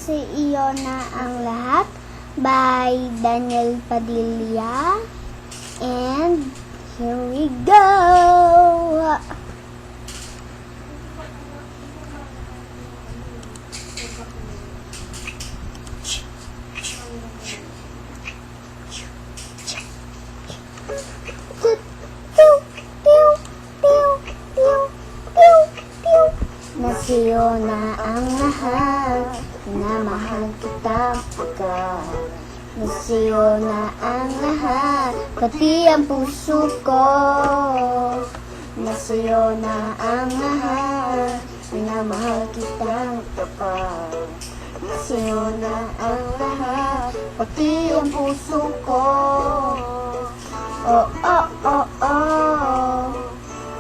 nasa iyo na ang lahat by Daniel Padilla. And here we go! Nasiyo na ang lahat, minamahal kita pagkat nasiyo na ang lahat, pati ang puso ko. Nasiyo na ang lahat, minamahal kita pagkat nasiyo na ang lahat, pati ang puso ko. Oh, oh, oh, oh,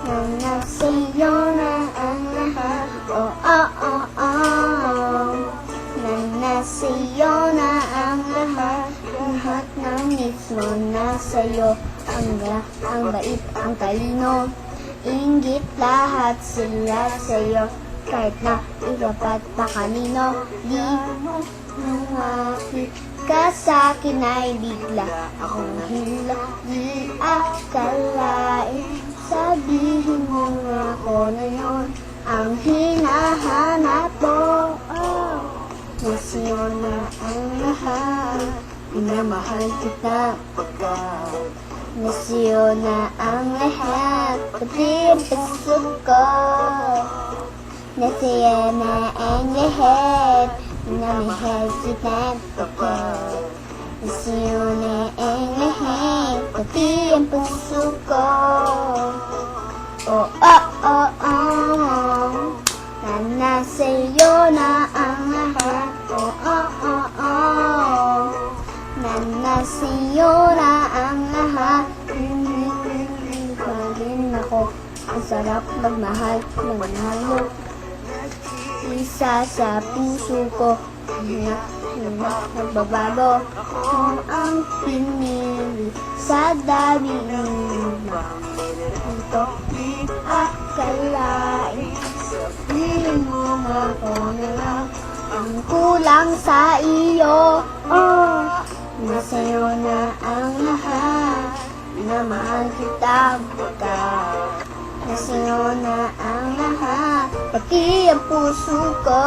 na nasiyo na ang lahat. Oh, oh, oh, oh, na nasiyo na ang lahat. Lahat ng mismo nasa'yo. Ang bait, ang talino, inggit, lahat sila sa'yo. Kahit na ikapat pa kanino, di mo lumapit ka sa'kin ay bigla akong hila. Di akalain, sabihin mo ako na yun ang hinahanap mo. Oh, nasiyo na ang lahat, minamahal kita pagkat nasiyo na ang lahat, pati ang puso ko. Nasiyo na ang lahat, minamahal kita pagkat nasiyo na ang lahat, pati ang puso ko. Oh, oh, oh, oh, na nasiyo na ang lahat. Oh, oh, oh, oh, na nasiyo na ang lahat. Pa rin ako, ang sarap magmahal ng mahal. Isa sa puso ko, nagbabago kung ang pinili sa dami ito. Di akalain, sabihin mo ako na lang ang kulang sa iyo. Oh, nasa'yo na ang lahat, minamahal kita pagkat nasa'yo na ang lahat, pati ang puso ko.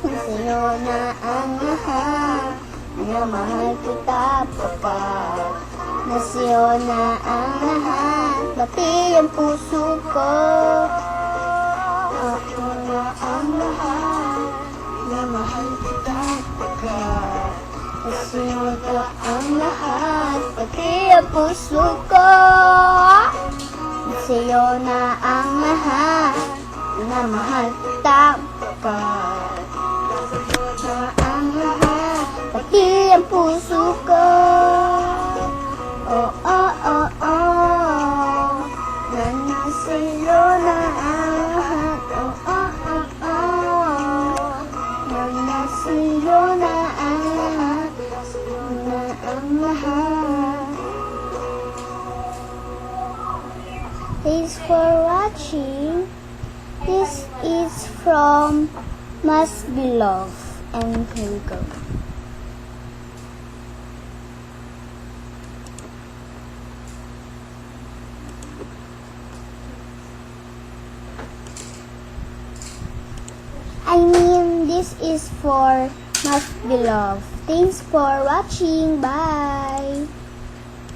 Nasa'yo na ang lahat, minamahal kita pagkat nasa'yo na ang lahat, pati ang puso ko. Ako na ang lahat, minamahal kita pagkat nasa'yo na ang lahat, pati ang puso ko. Nasa'yo na ang lahat, minamahal kita pagkat nasa'yo na ang lahat, pati ang puso ko. Oh, oh, oh, oh, na nasa'yo na ang lahat. Oh, oh, oh, oh, na nasa'yo na ang lahat, nasa'yo na ang lahat. Thanks for watching. This is from Must Be Love. And here we go. This is for Must Be Love. Thanks for watching. Bye.